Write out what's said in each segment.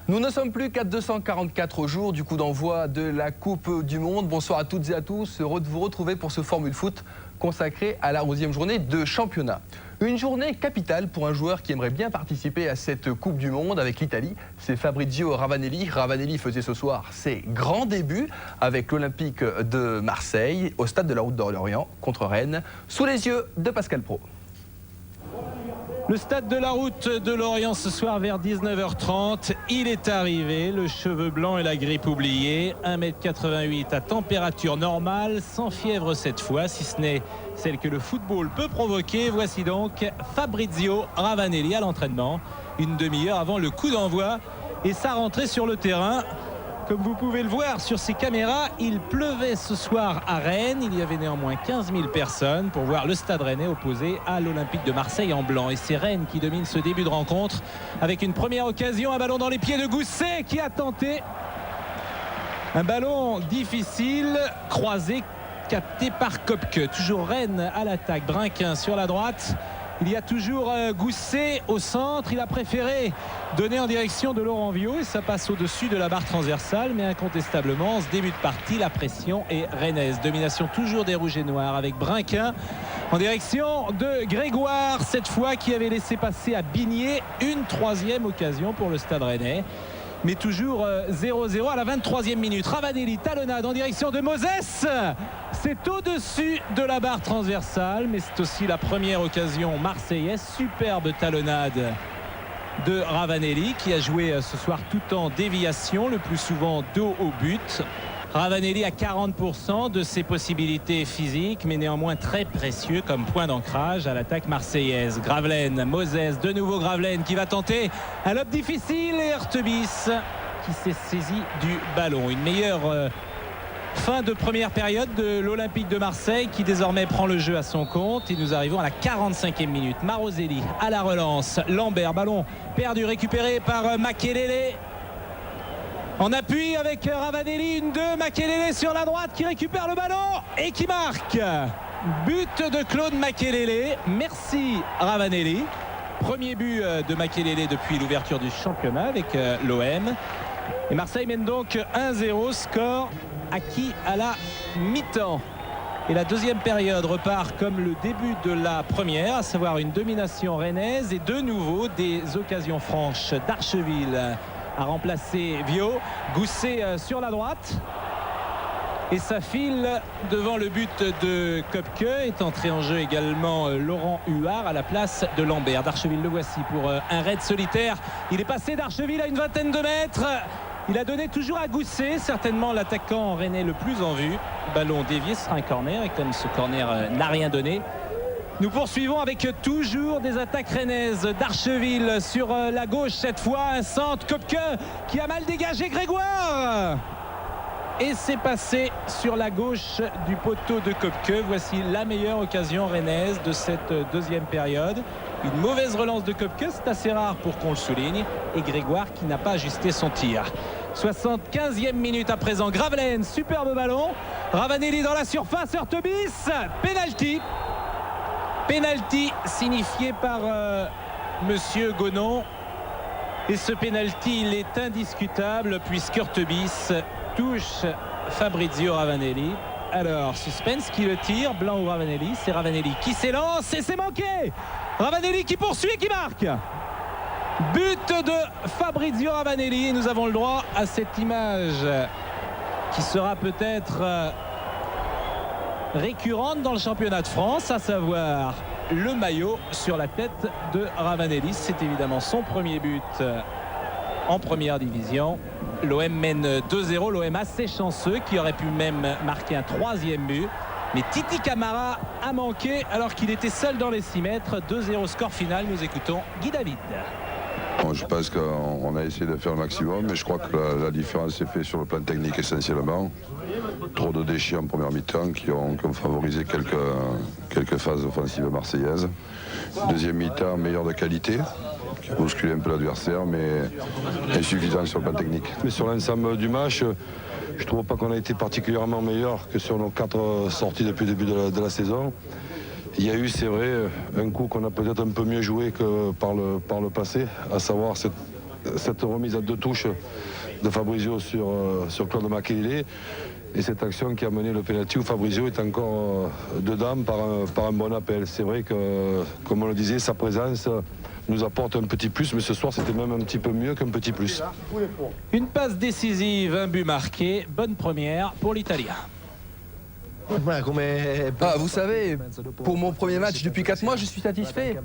Nous ne sommes plus qu'à 244 jours du coup d'envoi de la Coupe du Monde. Bonsoir à toutes et à tous, heureux de vous retrouver pour ce Formule Foot consacré à la 11e journée de championnat. Une journée capitale pour un joueur qui aimerait bien participer à cette Coupe du Monde avec l'Italie. C'est Fabrizio Ravanelli. Ravanelli faisait ce soir ses grands débuts avec l'Olympique de Marseille au stade de la Route de Lorient contre Rennes, sous les yeux de Pascal Pro. Le stade de la Route de Lorient ce soir vers 19h30. Il est arrivé, le cheveu blanc et la grippe oubliée. 1,88 m à température normale, sans fièvre cette fois, si ce n'est celle que le football peut provoquer. Voici donc Fabrizio Ravanelli à l'entraînement, une demi-heure avant le coup d'envoi et sa rentrée sur le terrain. Comme vous pouvez le voir sur ces caméras, il pleuvait ce soir à Rennes. Il y avait néanmoins 15 000 personnes pour voir le Stade Rennais opposé à l'Olympique de Marseille en blanc. Et c'est Rennes qui domine ce début de rencontre avec une première occasion, un ballon dans les pieds de Gousset qui a tenté un ballon difficile, croisé, capté par Köpke. Toujours Rennes à l'attaque, Brinquin sur la droite. Il y a toujours Gousset au centre. Il a préféré donner en direction de Laurent Viot et ça passe au-dessus de la barre transversale. Mais incontestablement, en ce début de partie, la pression est rennaise. Domination toujours des Rouges et Noirs avec Brinquin en direction de Grégoire, cette fois qui avait laissé passer à Bigné. Une troisième occasion pour le Stade Rennais. Mais toujours 0-0 à la 23e minute. Ravanelli talonnade en direction de Moses. C'est au-dessus de la barre transversale, mais c'est aussi la première occasion marseillaise. Superbe talonnade de Ravanelli qui a joué ce soir tout en déviation, le plus souvent dos au but. Ravanelli à 40% de ses possibilités physiques, mais néanmoins très précieux comme point d'ancrage à l'attaque marseillaise. Gravelaine, Moses, de nouveau Gravelaine qui va tenter un lob difficile et Hurtebis qui s'est saisi du ballon. Une meilleure fin de première période de l'Olympique de Marseille qui désormais prend le jeu à son compte. Et nous arrivons à la 45e minute. Maroselli à la relance. Lambert, ballon perdu, récupéré par Makelele. En appui avec Ravanelli, une 2, Makelele sur la droite qui récupère le ballon et qui marque. But de Claude Makelele. Merci Ravanelli. Premier but de Makelele depuis l'ouverture du championnat avec l'OM. Et Marseille mène donc 1-0, score acquis à la mi-temps. Et la deuxième période repart comme le début de la première, à savoir une domination rennaise et de nouveau des occasions franches d'Archeville a remplacé Viot. Gousset sur la droite et ça file devant le but de Köpke. Est entré en jeu également Laurent Huard à la place de Lambert. D'Archeville, le voici pour un raid solitaire. Il est passé d'Archeville à une vingtaine de mètres. Il a donné toujours à Gousset, certainement l'attaquant rennais le plus en vue. Ballon dévié, ce sera un corner et comme ce corner n'a rien donné, nous poursuivons avec toujours des attaques rennaises. D'Archeville sur la gauche cette fois, un centre, Köpke qui a mal dégagé Grégoire. Et c'est passé sur la gauche du poteau de Köpke. Voici la meilleure occasion rennaise de cette deuxième période. Une mauvaise relance de Köpke, c'est assez rare pour qu'on le souligne. Et Grégoire qui n'a pas ajusté son tir. 75e minute à présent. Gravelaine, superbe ballon. Ravanelli dans la surface, Hurtebis, penalty. Penalty signifié par Monsieur Gonon. Et ce penalty, il est indiscutable puisqu'Hurtebis touche Fabrizio Ravanelli. Alors, suspense, qui le tire, blanc ou Ravanelli? C'est Ravanelli qui s'élance et c'est manqué. Ravanelli qui poursuit et qui marque. But de Fabrizio Ravanelli. Et nous avons le droit à cette image qui sera peut-être récurrente dans le championnat de France, à savoir le maillot sur la tête de Ravanelli. C'est évidemment son premier but en première division. L'OM mène 2-0, l'OM assez chanceux qui aurait pu même marquer un troisième but. Mais Titi Camara a manqué alors qu'il était seul dans les 6 mètres. 2-0 score final, nous écoutons Guy David. Bon, je pense qu'on a essayé de faire le maximum, mais je crois que la différence s'est faite sur le plan technique essentiellement. Trop de déchets en première mi-temps qui ont favorisé quelques phases offensives marseillaises. Deuxième mi-temps, meilleure de qualité, qui a bousculé un peu l'adversaire, mais insuffisant sur le plan technique. Mais sur l'ensemble du match, je ne trouve pas qu'on a été particulièrement meilleur que sur nos 4 sorties depuis le début de la saison. Il y a eu, c'est vrai, un coup qu'on a peut-être un peu mieux joué que par le passé, à savoir cette cette remise à 2 touches de Fabrizio sur Claude Makélélé. Et cette action qui a mené le pénalty où Fabrizio est encore dedans par un bon appel. C'est vrai que, comme on le disait, sa présence nous apporte un petit plus, mais ce soir c'était même un petit peu mieux qu'un petit plus. Une passe décisive, un but marqué. Bonne première pour l'Italien. Ah, vous savez, pour mon premier match depuis 4 mois, je suis satisfait.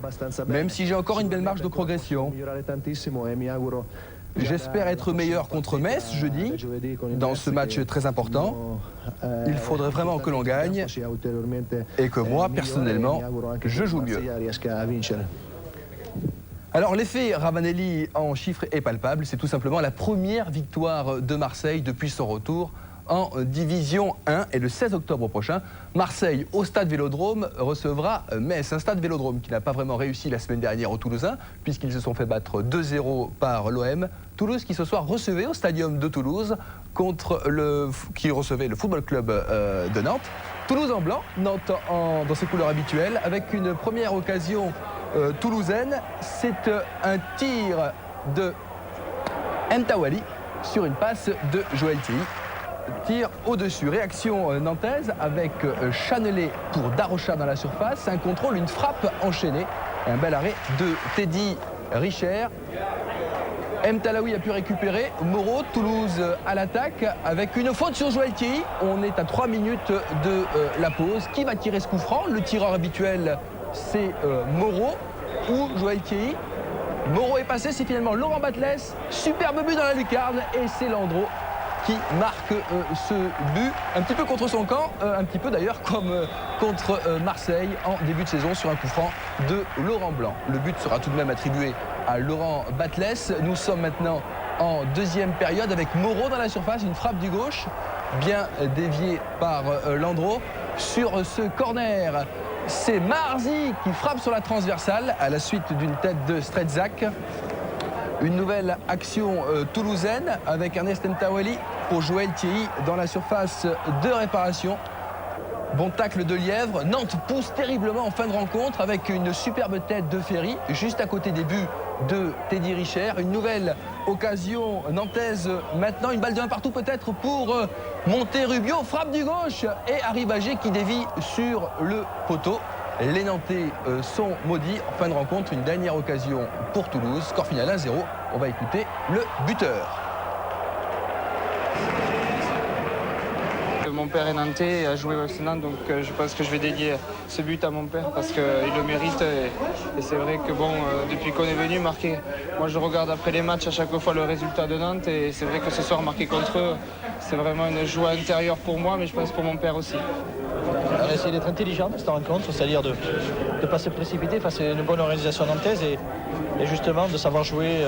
Même si j'ai encore une belle marge de progression. J'espère être meilleur contre Metz jeudi, dans ce match très important. Il faudrait vraiment que l'on gagne et que moi, personnellement, je joue mieux. Alors l'effet Ravanelli en chiffres est palpable, c'est tout simplement la première victoire de Marseille depuis son retour en Division 1. Et le 16 octobre prochain, Marseille, au stade Vélodrome, recevra Metz. Un stade Vélodrome qui n'a pas vraiment réussi la semaine dernière aux Toulousains, puisqu'ils se sont fait battre 2-0 par l'OM. Toulouse qui ce soir recevait au Stadium de Toulouse, qui recevait le Football Club de Nantes. Toulouse en blanc, Nantes dans ses couleurs habituelles, avec une première occasion toulousaine. C'est un tir de Mtawali sur une passe de Joël Thierry. Tir au-dessus, réaction nantaise avec Chanelet pour Darocha dans la surface, un contrôle, une frappe enchaînée, un bel arrêt de Teddy Richer. Mtalaoui a pu récupérer, Moreau, Toulouse à l'attaque avec une faute sur Joël Thierry. On est à 3 minutes de la pause. Qui va tirer ce coup franc? Le tireur habituel, c'est Moreau ou Joël Thierry. Moreau est passé, c'est finalement Laurent Batles. Superbe but dans la lucarne et c'est Landreau qui marque ce but, un petit peu contre son camp, un petit peu d'ailleurs comme contre Marseille en début de saison sur un coup franc de Laurent Blanc. Le but sera tout de même attribué à Laurent Batles. Nous sommes maintenant en deuxième période avec Moreau dans la surface, une frappe du gauche, bien déviée par Landreau. Sur ce corner, c'est Marzi qui frappe sur la transversale à la suite d'une tête de Stretzak. Une nouvelle action toulousaine avec Ernest Mtawali pour Joël Thierry dans la surface de réparation. Bon tacle de Lièvre. Nantes pousse terriblement en fin de rencontre avec une superbe tête de Ferry juste à côté des buts de Teddy Richer. Une nouvelle occasion nantaise maintenant. Une balle de 1 partout peut-être pour Monterrubio. Frappe du gauche et Arribagé qui dévie sur le poteau. Les Nantais sont maudits. En fin de rencontre, une dernière occasion pour Toulouse. Score final 1-0. On va écouter le buteur. Mon père est nantais et a joué au FC Nantes, donc je pense que je vais dédier ce but à mon père parce qu'il le mérite. Et c'est vrai que bon, depuis qu'on est venu marquer, moi je regarde après les matchs à chaque fois le résultat de Nantes et c'est vrai que ce soir marquer contre eux, c'est vraiment une joie intérieure pour moi, mais je pense pour mon père aussi. On a essayé d'être intelligent dans cette rencontre, c'est-à-dire de ne pas se précipiter face à une bonne organisation nantaise et justement de savoir jouer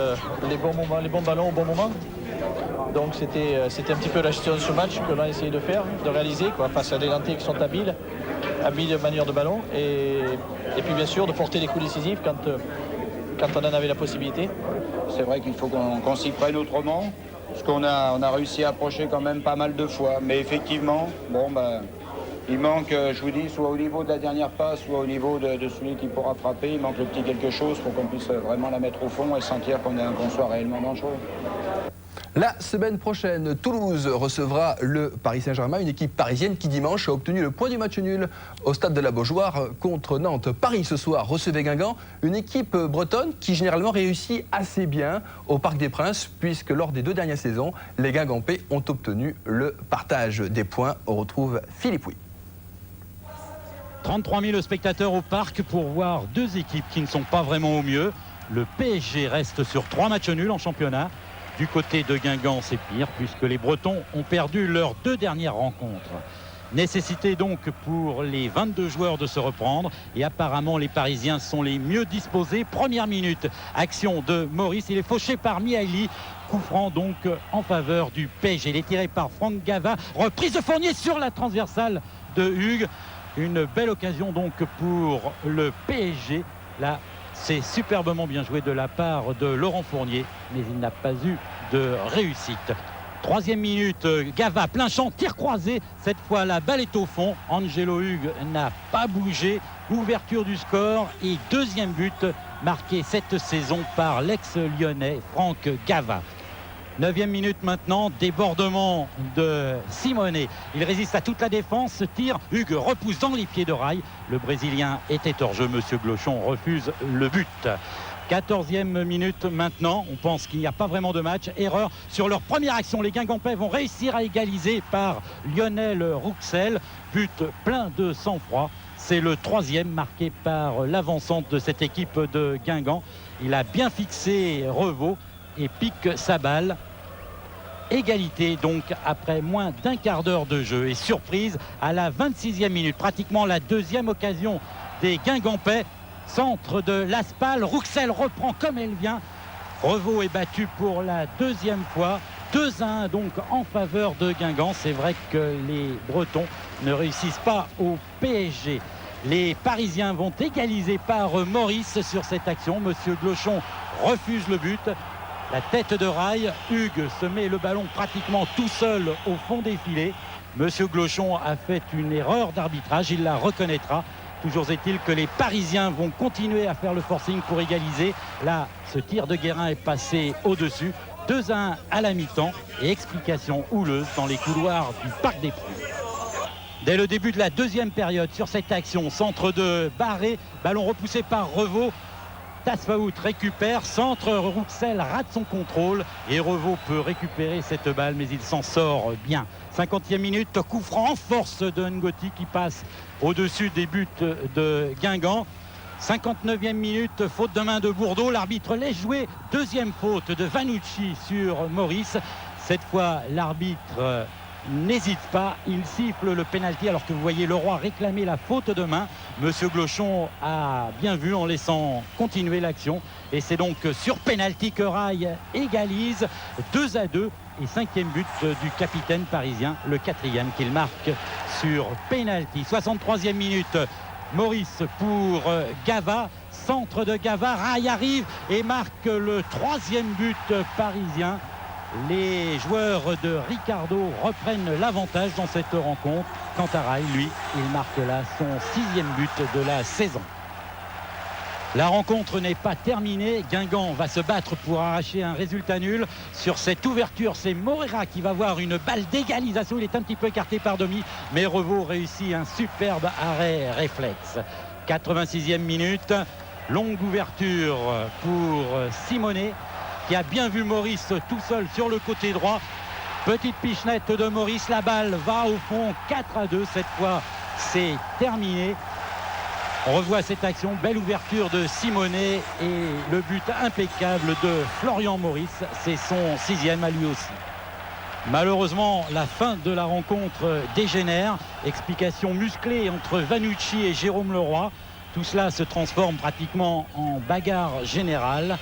les bons moments, les bons ballons au bon moment. Donc c'était un petit peu la gestion de ce match que l'on a essayé de faire, de réaliser face à des Nantais qui sont habiles de manière de ballon et puis bien sûr de porter des coups décisifs quand on en avait la possibilité. C'est vrai qu'il faut qu'on s'y prenne autrement, parce qu'on a réussi à approcher quand même pas mal de fois. Mais effectivement, il manque, je vous dis, soit au niveau de la dernière passe, soit au niveau de celui qui pourra frapper, il manque le petit quelque chose pour qu'on puisse vraiment la mettre au fond et sentir qu'on soit réellement dangereux. La semaine prochaine, Toulouse recevra le Paris Saint-Germain, une équipe parisienne qui dimanche a obtenu le point du match nul au stade de la Beaujoire contre Nantes. Paris ce soir recevait Guingamp, une équipe bretonne qui généralement réussit assez bien au Parc des Princes puisque lors des 2 dernières saisons, les Guingampais ont obtenu le partage des points. On retrouve Philippe Huy. 33 000 spectateurs au parc pour voir 2 équipes qui ne sont pas vraiment au mieux. Le PSG reste sur 3 matchs nuls en championnat. Du côté de Guingamp, c'est pire puisque les Bretons ont perdu leurs 2 dernières rencontres. Nécessité donc pour les 22 joueurs de se reprendre et apparemment les Parisiens sont les mieux disposés. Première minute, action de Maurice, il est fauché par Mihaly. Coup franc donc en faveur du PSG. Il est tiré par Franck Gava. Reprise de Fournier sur la transversale de Hugues. Une belle occasion donc pour le PSG. Là, c'est superbement bien joué de la part de Laurent Fournier, mais il n'a pas eu de réussite. 3e minute, Gava, plein champ, tir croisé. Cette fois, la balle est au fond. Angelo Hugues n'a pas bougé. Ouverture du score et 2e but marqué cette saison par l'ex-lyonnais Franck Gava. 9e minute maintenant, débordement de Simonet. Il résiste à toute la défense, ce tir, Hugues repousse dans les pieds de rail. Le Brésilien était hors jeu, Monsieur Glochon refuse le but. 14e minute maintenant, on pense qu'il n'y a pas vraiment de match. Erreur sur leur première action, les Guingampais vont réussir à égaliser par Lionel Rouxel. But plein de sang-froid. C'est le 3e marqué par l'avancante de cette équipe de Guingamp. Il a bien fixé Revaux et pique sa balle. Égalité donc après moins d'un quart d'heure de jeu. Et surprise à la 26e minute, pratiquement la 2e occasion des Guingampais. Centre de l'Aspal, Rouxel reprend comme elle vient. Revaux est battu pour la 2e fois. 2-1 donc en faveur de Guingamp. C'est vrai que les Bretons ne réussissent pas au PSG. Les Parisiens vont égaliser par Maurice sur cette action. Monsieur Glochon refuse le but. La tête de rail, Hugues se met le ballon pratiquement tout seul au fond des filets. Monsieur Glochon a fait une erreur d'arbitrage, il la reconnaîtra. Toujours est-il que les Parisiens vont continuer à faire le forcing pour égaliser. Là, ce tir de Guérin est passé au-dessus. 2-1 à la mi-temps et explication houleuse dans les couloirs du Parc des Princes. Dès le début de la 2e période sur cette action, centre de Barré, ballon repoussé par Revaux. Tasfaout récupère, centre, Rouxel rate son contrôle et Revaux peut récupérer cette balle mais il s'en sort bien. 50e minute, coup franc en force de Ngoti qui passe au-dessus des buts de Guingamp. 59e minute, faute de main de Bourdeau, l'arbitre laisse jouer. 2e faute de Vanucci sur Maurice. Cette fois l'arbitre n'hésite pas, il siffle le pénalty alors que vous voyez Leroy réclamer la faute de main. Monsieur Glochon a bien vu en laissant continuer l'action et c'est donc sur pénalty que Rail égalise 2-2 et 5e but du capitaine parisien, le 4e qu'il marque sur pénalty. 63e minute, Maurice pour Gava, centre de Gava, Rail arrive et marque le 3e but parisien. Les joueurs de Ricardo reprennent l'avantage dans cette rencontre. Quant à Rail, lui, il marque là son 6e but de la saison. La rencontre n'est pas terminée. Guingamp va se battre pour arracher un résultat nul. Sur cette ouverture, c'est Moreira qui va voir une balle d'égalisation. Il est un petit peu écarté par Domi, mais Revaux réussit un superbe arrêt réflexe. 86e minute, longue ouverture pour Simonet, qui a bien vu Maurice tout seul sur le côté droit. Petite pichenette de Maurice, la balle va au fond, 4-2. Cette fois, c'est terminé. On revoit cette action, belle ouverture de Simonet et le but impeccable de Florian Maurice. C'est son 6e à lui aussi. Malheureusement, la fin de la rencontre dégénère. Explication musclée entre Vanucci et Jérôme Leroy. Tout cela se transforme pratiquement en bagarre générale.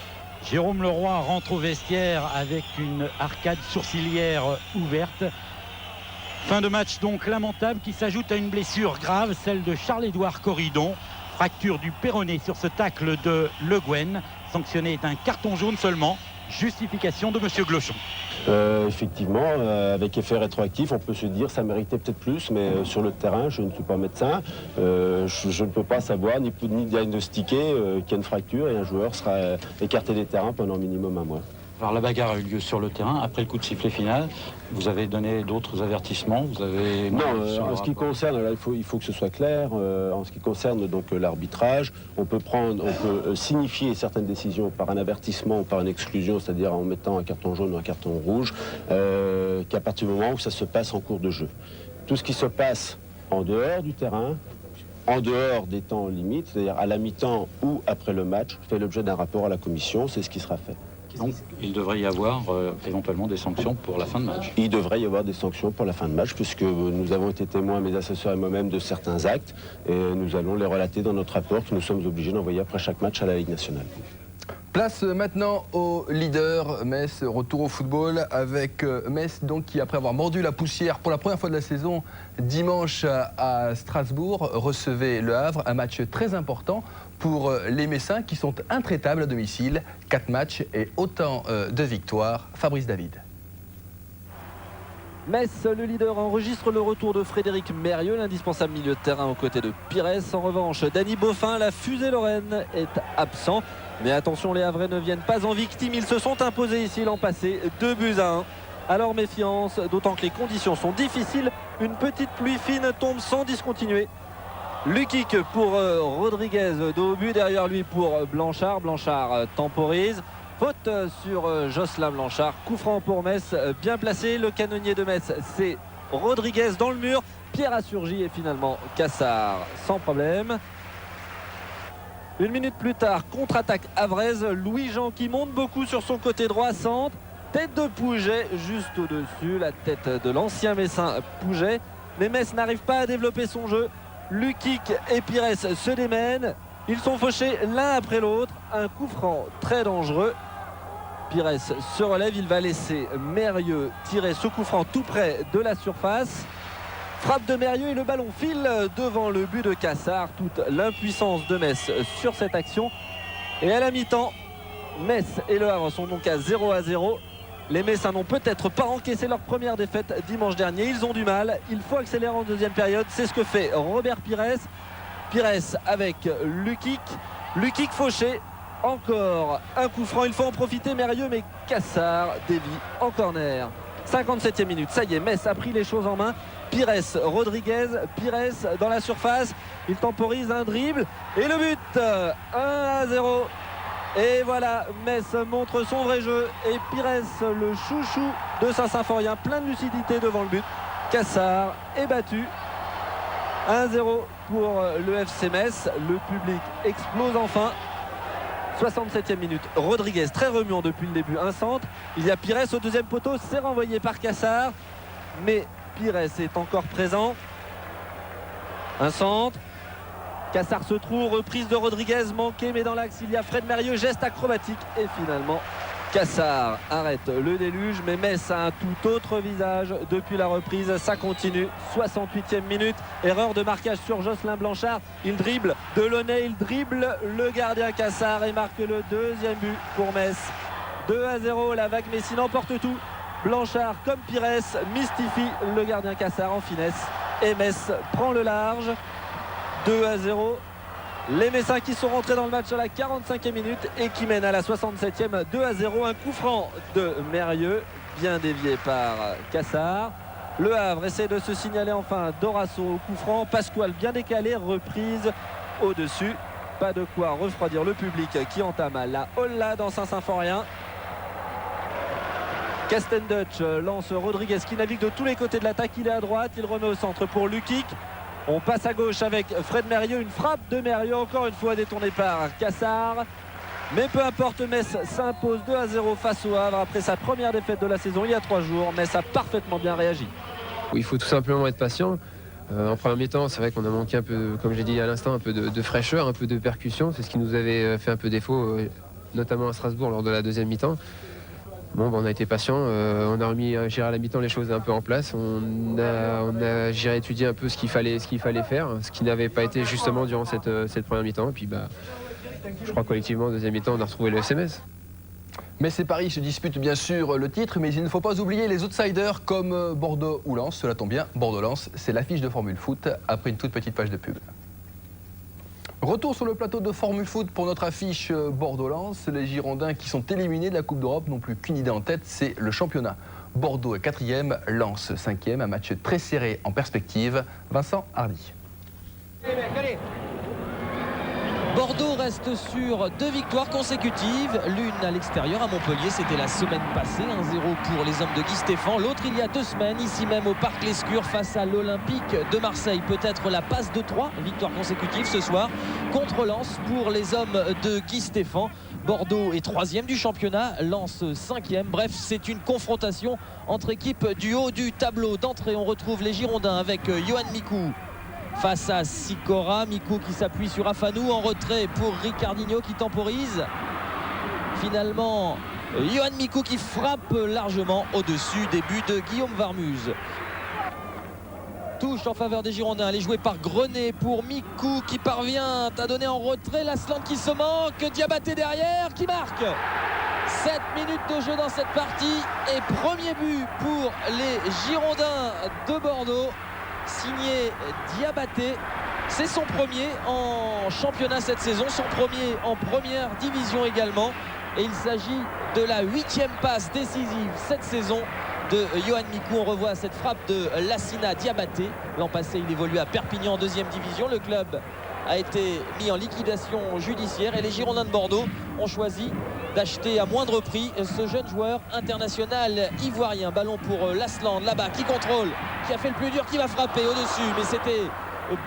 Jérôme Leroy rentre au vestiaire avec une arcade sourcilière ouverte. Fin de match donc lamentable qui s'ajoute à une blessure grave, celle de Charles-Édouard Corridon. Fracture du péroné sur ce tacle de Le Guen, sanctionné d'un carton jaune seulement. Justification de Monsieur Glochon. Effectivement, avec effet rétroactif, on peut se dire ça méritait peut-être plus, mais sur le terrain, je ne suis pas médecin, je ne peux pas savoir ni diagnostiquer qu'il y a une fracture et un joueur sera écarté des terrains pendant minimum un mois. Alors la bagarre a eu lieu sur le terrain. Après le coup de sifflet final, vous avez donné d'autres avertissements. Vous avez en ce qui concerne, là, il faut que ce soit clair. En ce qui concerne donc l'arbitrage, on peut signifier certaines décisions par un avertissement ou par une exclusion, c'est-à-dire en mettant un carton jaune ou un carton rouge, qu'à partir du moment où ça se passe en cours de jeu. Tout ce qui se passe en dehors du terrain, en dehors des temps limites, c'est-à-dire à la mi-temps ou après le match, fait l'objet d'un rapport à la commission. C'est ce qui sera fait. Donc il devrait y avoir éventuellement des sanctions pour la fin de match. Il devrait y avoir des sanctions pour la fin de match puisque nous avons été témoins, mes assesseurs et moi-même, de certains actes et nous allons les relater dans notre rapport que nous sommes obligés d'envoyer après chaque match à la Ligue nationale. Place maintenant au leader, Metz, retour au football avec Metz donc, qui, après avoir mordu la poussière pour la première fois de la saison dimanche à Strasbourg, recevait Le Havre, un match très important pour les Messins qui sont intraitables à domicile. 4 matchs et autant de victoires. Fabrice David. Metz, le leader, enregistre le retour de Frédéric Mérieux, l'indispensable milieu de terrain aux côtés de Pires. En revanche, Dany Boffin, la fusée lorraine, est absent. Mais attention, les Havrais ne viennent pas en victime. Ils se sont imposés ici l'an passé, 2-1. Alors méfiance, d'autant que les conditions sont difficiles. Une petite pluie fine tombe sans discontinuer. Lukic pour Rodriguez, dos au but, derrière lui pour Blanchard. Blanchard temporise. Faute sur Jocelyn Blanchard. Coup franc pour Metz, bien placé. Le canonnier de Metz, c'est Rodriguez dans le mur. Pierre a surgi et finalement Cassard sans problème. Une minute plus tard, contre-attaque havraise. Louis-Jean qui monte beaucoup sur son côté droit, centre. Tête de Pouget juste au-dessus. La tête de l'ancien Messin Pouget. Mais Metz n'arrive pas à développer son jeu. Lukic et Pires se démènent. Ils sont fauchés l'un après l'autre. Un coup franc très dangereux. Pires se relève, il va laisser Mérieux tirer ce coup franc tout près de la surface. Frappe de Mérieux et le ballon file devant le but de Cassard. Toute l'impuissance de Metz sur cette action. Et à la mi-temps, Metz et Le Havre sont donc à 0-0. Les Messins n'ont peut-être pas encaissé leur première défaite dimanche dernier. Ils ont du mal. Il faut accélérer en deuxième période. C'est ce que fait Robert Pires. Pires avec Lukic. Lukic fauché. Encore un coup franc, il faut en profiter. Mérieux, mais Cassard dévie en corner. 57e minute, ça y est, Metz a pris les choses en main. Pires, Rodriguez, Pires dans la surface. Il temporise un dribble et le but, 1-0. Et voilà, Metz montre son vrai jeu et Pires, le chouchou de Saint-Symphorien, plein de lucidité devant le but. Cassard est battu. 1-0 pour le FC Metz. Le public explose enfin. 67e minute, Rodriguez très remuant depuis le début, un centre. Il y a Pires au deuxième poteau, c'est renvoyé par Cassard. Mais Pires est encore présent. Un centre. Cassard se trouve, reprise de Rodriguez, manqué mais dans l'axe il y a Fred Mérieux, geste acrobatique et finalement Cassard arrête le déluge. Mais Metz a un tout autre visage depuis la reprise, ça continue. 68e minute, erreur de marquage sur Jocelyn Blanchard. Il dribble Delaunay, il dribble le gardien Cassard et marque le deuxième but pour Metz. 2-0, la vague Messine emporte tout. Blanchard comme Pires mystifie le gardien Cassard en finesse et Metz prend le large. 2-0. Les Messins qui sont rentrés dans le match à la 45e minute et qui mènent à la 67e 2-0. Un coup franc de Mérieux, bien dévié par Cassard. Le Havre essaie de se signaler enfin. Dorasso au coup franc. Pasquale bien décalé, reprise au-dessus. Pas de quoi refroidir le public qui entame la holla dans Saint-Symphorien. Castendutch lance Rodriguez qui navigue de tous les côtés de l'attaque. Il est à droite, il remet au centre pour Lukic. On passe à gauche avec Fred Mérieux, une frappe de Mérieux, encore une fois détournée par Cassard. Mais peu importe, Metz s'impose 2-0 face au Havre après sa première défaite de la saison il y a 3 jours. Metz a parfaitement bien réagi. Il faut tout simplement être patient. En première mi-temps, c'est vrai qu'on a manqué un peu, comme j'ai dit à l'instant, un peu de fraîcheur, un peu de percussion. C'est ce qui nous avait fait un peu défaut, notamment à Strasbourg lors de la deuxième mi-temps. Bon, on a été patient, on a remis à la mi-temps les choses un peu en place. J'ai étudié un peu ce qu'il fallait faire, ce qui n'avait pas été justement durant cette première mi-temps. Et puis je crois collectivement, en deuxième mi-temps, on a retrouvé le FC Metz. Metz et Paris se disputent bien sûr le titre, mais il ne faut pas oublier les outsiders comme Bordeaux ou Lens. Cela tombe bien, Bordeaux-Lens, c'est l'affiche de Formule Foot après une toute petite page de pub. Retour sur le plateau de Formule Foot pour notre affiche Bordeaux-Lens. Les Girondins qui sont éliminés de la Coupe d'Europe n'ont plus qu'une idée en tête, c'est le championnat. Bordeaux est 4e, Lens 5e, un match très serré en perspective. Vincent Hardy. Bordeaux reste sur 2 victoires consécutives, l'une à l'extérieur à Montpellier, c'était la semaine passée, 1-0 pour les hommes de Guy Stéphane. L'autre il y a 2 semaines, ici même au Parc Lescure face à l'Olympique de Marseille. Peut-être la passe de 3 victoires consécutives ce soir contre Lens pour les hommes de Guy Stéphane. Bordeaux est 3e du championnat, Lens 5e. Bref, c'est une confrontation entre équipes du haut du tableau. D'entrée, on retrouve les Girondins avec Yohan Mikou face à Sikora. Mikou qui s'appuie sur Afanou en retrait pour Ricardinho qui temporise. Finalement, Yohan Mikou qui frappe largement au-dessus des buts de Guillaume Varmuse. Touche en faveur des Girondins, elle est jouée par Grenet pour Mikou qui parvient à donner en retrait. Lasland qui se manque, Diabaté derrière qui marque. 7 minutes de jeu dans cette partie et premier but pour les Girondins de Bordeaux, signé Diabaté. C'est son premier en championnat cette saison, son premier en première division également. Et il s'agit de la 8e passe décisive cette saison de Yohan Mikou. On revoit cette frappe de Lassina Diabaté. L'an passé, il évoluait à Perpignan en 2e division. Le club a été mis en liquidation judiciaire et les Girondins de Bordeaux ont choisi d'acheter à moindre prix ce jeune joueur international ivoirien. Ballon pour Lasland là-bas qui contrôle, qui a fait le plus dur, qui va frapper au-dessus. Mais c'était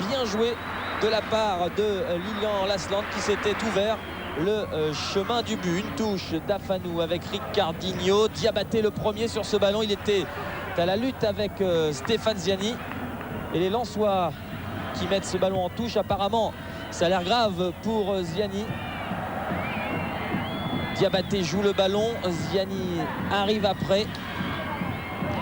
bien joué de la part de Lilian Lasland qui s'était ouvert le chemin du but. Une touche d'Afanou avec Ricardinho. Diabaté le premier sur ce ballon. Il était à la lutte avec Stéphane Ziani. Et les Lensois qui mettent ce ballon en touche, apparemment ça a l'air grave pour Ziani. Diabaté joue le ballon, Ziani arrive après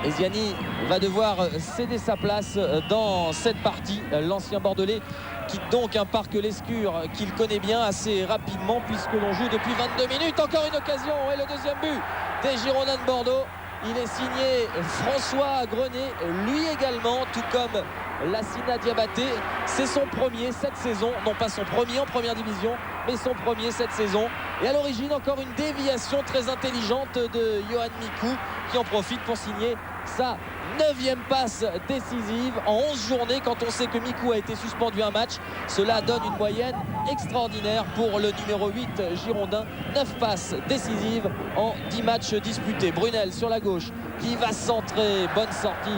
et Ziani va devoir céder sa place dans cette partie. L'ancien Bordelais quitte donc un Parc Lescure qu'il connaît bien assez rapidement puisque l'on joue depuis 22 minutes. Encore une occasion et le deuxième but des Girondins de Bordeaux. Il est signé François Grenet, lui également, tout comme Lassina Diabaté. C'est son premier cette saison, non pas son premier en première division, mais son premier cette saison. Et à l'origine, encore une déviation très intelligente de Yohan Mikou qui en profite pour signer sa 9e passe décisive en 11 journées. Quand on sait que Mikou a été suspendu un match, cela donne une moyenne extraordinaire pour le numéro 8 girondin. 9 passes décisives en 10 matchs disputés. Brunel sur la gauche qui va centrer. Bonne sortie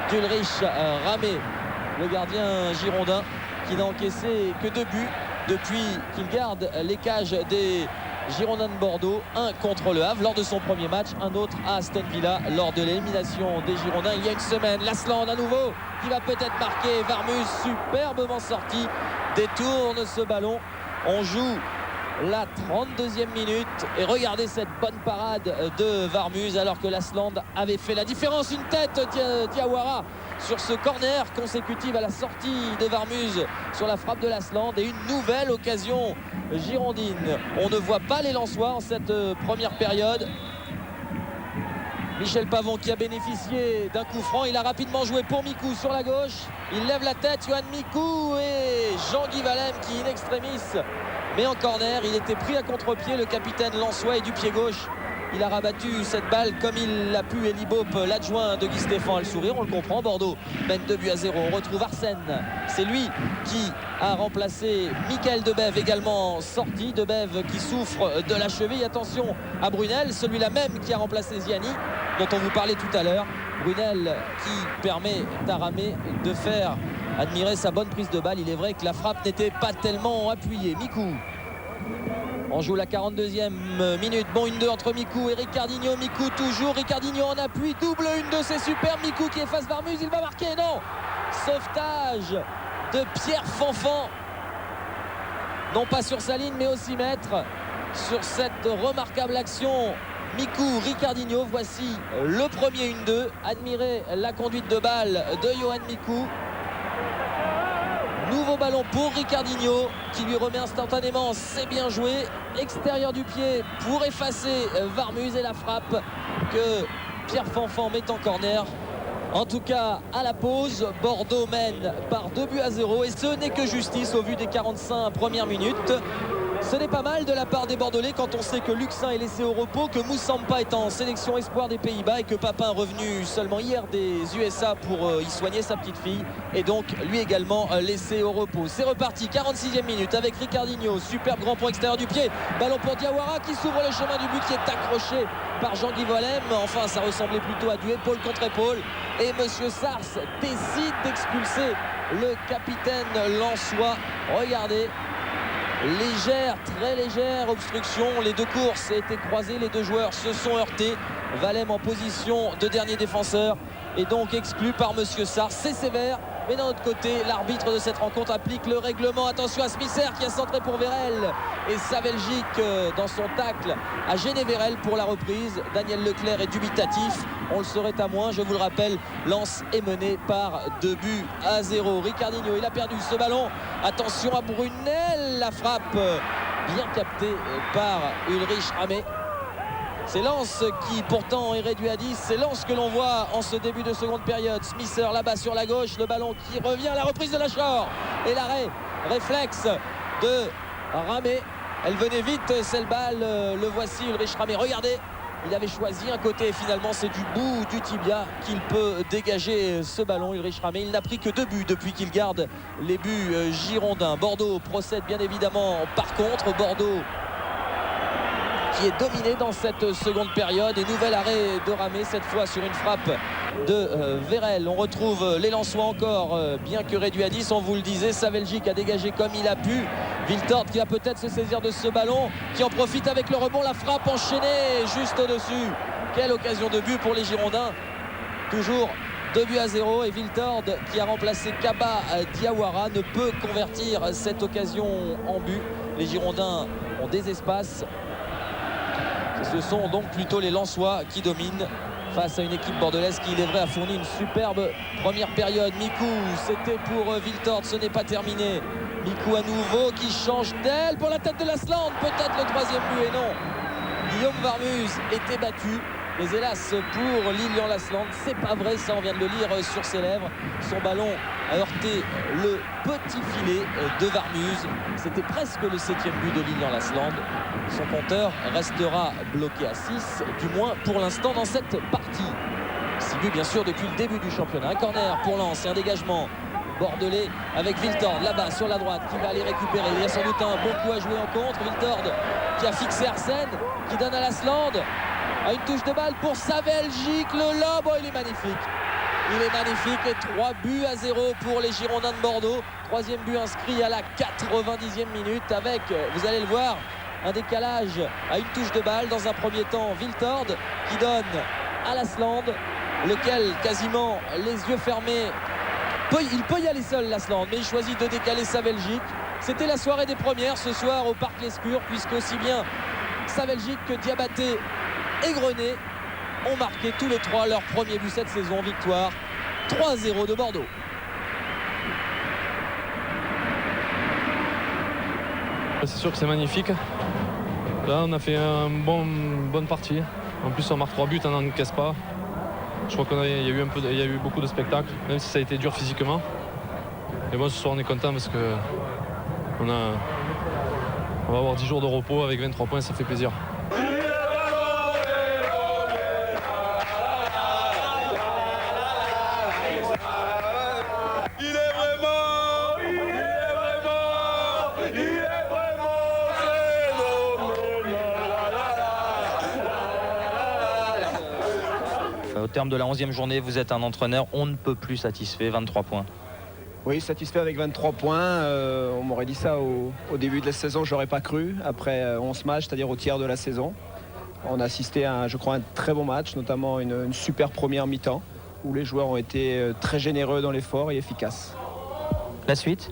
d'Ulrich Ramé, le gardien girondin qui n'a encaissé que 2 buts depuis qu'il garde les cages des Girondins de Bordeaux. Un contre le Havre lors de son premier match, un autre à Aston Villa lors de l'élimination des Girondins il y a une semaine. Lasland à nouveau qui va peut-être marquer. Varmus superbement sorti, détourne ce ballon. On joue la 32e minute et regardez cette bonne parade de Varmus alors que Lasland avait fait la différence. Une tête Diawara sur ce corner consécutif à la sortie de Varmus sur la frappe de Lasland et une nouvelle occasion girondine. On ne voit pas les Lensois en cette première période. Michel Pavon qui a bénéficié d'un coup franc. Il a rapidement joué pour Mikou sur la gauche. Il lève la tête, Yohan Mikou, et Jean-Guy Valem qui in extremis mais en corner. Il était pris à contre-pied, le capitaine lensois, et du pied gauche il a rabattu cette balle comme il l'a pu. Elie Bope, l'adjoint de Guy Stéphane, a le sourire, on le comprend. Bordeaux mène 2-0. On retrouve Arsène, c'est lui qui a remplacé Michael Debève, également sorti. Debève qui souffre de la cheville. Attention à Brunel, celui-là même qui a remplacé Ziani dont on vous parlait tout à l'heure. Brunel qui permet à Ramé de faire admirer sa bonne prise de balle. Il est vrai que la frappe n'était pas tellement appuyée. Mikou, on joue la 42e minute. Bon, 1-2 entre Mikou et Ricardinho. Mikou toujours, Ricardinho en appui, double 1-2, c'est super. Mikou qui efface Varmus, il va marquer, non. Sauvetage de Pierre Fanfan, non pas sur sa ligne mais au 6 mètres. Sur cette remarquable action, Mikou, Ricardinho, voici le premier 1-2. Admirez la conduite de balle de Yohan Mikou. Nouveau ballon pour Ricardinho qui lui remet instantanément, c'est bien joué. Extérieur du pied pour effacer Varmus et la frappe que Pierre Fanfan met en corner. En tout cas, à la pause, Bordeaux mène par 2-0 et ce n'est que justice au vu des 45 premières minutes. Ce n'est pas mal de la part des Bordelais quand on sait que Luxin est laissé au repos, que Moussampa est en sélection espoir des Pays-Bas et que Papin est revenu seulement hier des USA pour y soigner sa petite fille et donc lui également laissé au repos. C'est reparti, 46e minute avec Ricardinho, superbe grand point extérieur du pied, ballon pour Diawara qui s'ouvre le chemin du but, qui est accroché par Jean-Guy Valem. Enfin, ça ressemblait plutôt à du épaule contre épaule et Monsieur Sars décide d'expulser le capitaine lensois. Regardez, légère, très légère obstruction. Les deux courses étaient croisées, les deux joueurs se sont heurtés. Valem en position de dernier défenseur et donc exclu par Monsieur Sars. C'est sévère, mais d'un autre côté, l'arbitre de cette rencontre applique le règlement. Attention à Smisser qui a centré pour Vérel et sa Belgique dans son tacle a gêné Vérel pour la reprise. Daniel Leclerc est dubitatif, on le serait à moins, je vous le rappelle. Lens est mené par 2-0. Ricardinho, il a perdu ce ballon, attention à Brunel, la frappe bien captée par Ulrich Ramé. C'est Lens qui pourtant est réduit à 10. C'est Lens que l'on voit en ce début de seconde période. Smisser là-bas sur la gauche, le ballon qui revient à la reprise de Lachor. Et l'arrêt, réflexe de Ramé. Elle venait vite, cette balle, le voici Ulrich Ramé. Regardez, il avait choisi un côté et finalement c'est du bout du tibia qu'il peut dégager ce ballon, Ulrich Ramé. Il n'a pris que 2 buts depuis qu'il garde les buts girondins. Bordeaux procède bien évidemment par contre. Bordeaux qui est dominé dans cette seconde période et nouvel arrêt de Ramé, cette fois sur une frappe de Vérel. On retrouve les Lensois encore, bien que réduit à 10, on vous le disait. Saveljic a dégagé comme il a pu. Wiltord qui va peut-être se saisir de ce ballon, qui en profite avec le rebond, la frappe enchaînée juste au-dessus. Quelle occasion de but pour les Girondins. Toujours 2-0 et Wiltord qui a remplacé Kaba Diawara ne peut convertir cette occasion en but. Les Girondins ont des espaces. Ce sont donc plutôt les Lensois qui dominent face à une équipe bordelaise qui, il est vrai, a fourni une superbe première période. Mikou, c'était pour Wiltord, ce n'est pas terminé. Mikou à nouveau qui change d'aile pour la tête de Lasland, peut-être le 3e but et non. Guillaume Varmuz était battu, mais hélas pour Lilian Lasland, c'est pas vrai, ça on vient de le lire sur ses lèvres. Son ballon a heurté le petit filet de Varmuz. C'était presque le 7e but de Lilian Lasland. Son compteur restera bloqué à 6, du moins pour l'instant dans cette partie. 6 buts bien sûr depuis le début du championnat. Un corner pour Lens et un dégagement bordelais avec Wiltord là-bas sur la droite qui va aller récupérer. Il y a sans doute un bon coup à jouer en contre. Wiltord qui a fixé Arsène, qui donne à Lasland. À une touche de balle pour Saveljic, le lob, oh, il est magnifique. Il est magnifique et 3-0 pour les Girondins de Bordeaux. 3e but inscrit à la 90e minute avec, vous allez le voir, un décalage à une touche de balle. Dans un premier temps, Wiltord qui donne à Lasland, lequel quasiment les yeux fermés, il peut y aller seul Lasland, mais il choisit de décaler Saveljic. C'était la soirée des premières ce soir au Parc Lescure, puisque aussi bien Saveljic que Diabaté et Grenet ont marqué tous les 3 leur premier but cette saison. Victoire 3-0 de Bordeaux. C'est sûr que c'est magnifique. Là on a fait une bonne partie. En plus on marque 3 buts, on n'en casse pas. Je crois qu'il y a eu beaucoup de spectacles, même si ça a été dur physiquement. Et bon, ce soir on est content parce que on va avoir 10 jours de repos avec 23 points, ça fait plaisir. Au terme de la 11e journée, vous êtes un entraîneur, on ne peut plus satisfait, 23 points. Oui, satisfait avec 23 points. On m'aurait dit ça au début de la saison, je n'aurais pas cru. Après 11 matchs, c'est-à-dire au tiers de la saison. On a assisté à, je crois, un très bon match, notamment une super première mi-temps, où les joueurs ont été très généreux dans l'effort et efficaces. La suite ?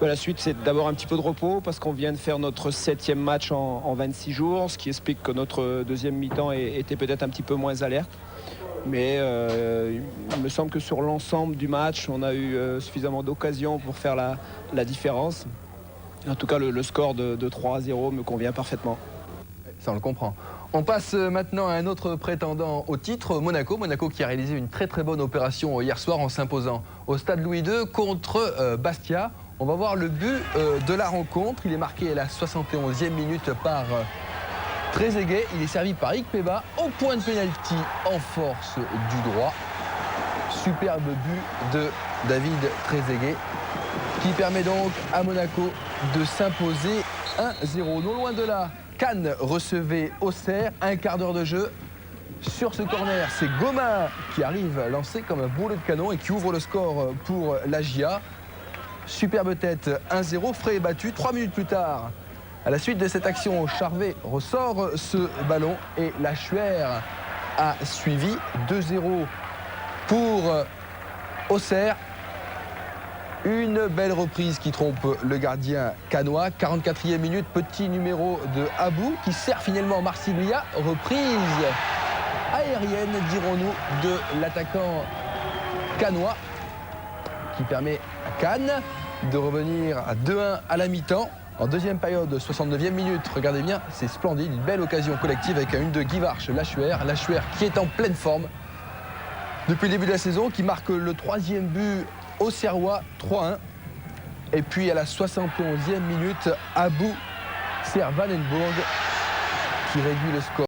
La suite, c'est d'abord un petit peu de repos, parce qu'on vient de faire notre 7e match en 26 jours, ce qui explique que notre 2e mi-temps était peut-être un petit peu moins alerte. Mais il me semble que sur l'ensemble du match, on a eu suffisamment d'occasions pour faire la différence. En tout cas, le score de 3-0 me convient parfaitement. Ça, on le comprend. On passe maintenant à un autre prétendant au titre, Monaco. Monaco qui a réalisé une très très bonne opération hier soir en s'imposant au stade Louis II contre Bastia. On va voir le but de la rencontre. Il est marqué à la 71e minute par Trezeguet. Il est servi par Ikpeba au point de pénalty en force du droit. Superbe but de David Trezeguet qui permet donc à Monaco de s'imposer 1-0. Non loin de là, Cannes recevait Auxerre, un quart d'heure de jeu. Sur ce corner, c'est Gomin qui arrive lancé comme un boulet de canon et qui ouvre le score pour la GIA. Superbe tête, 1-0, frais et battu. 3 minutes plus tard, à la suite de cette action, Charvet ressort ce ballon et la Chuer a suivi. 2-0 pour Auxerre. Une belle reprise qui trompe le gardien cannois. 44e minute, petit numéro de Abou qui sert finalement Marsiglia. Reprise aérienne, dirons-nous, de l'attaquant cannois qui permet à Cannes de revenir à 2-1 à la mi-temps. En deuxième période, 69e minute, regardez bien, c'est splendide, une belle occasion collective avec une de Guy Varche, Lachuer qui est en pleine forme depuis le début de la saison, qui marque le 3e but au Serrois, 3-1. Et puis à la 71e minute, Abou Servanenburg qui réduit le score.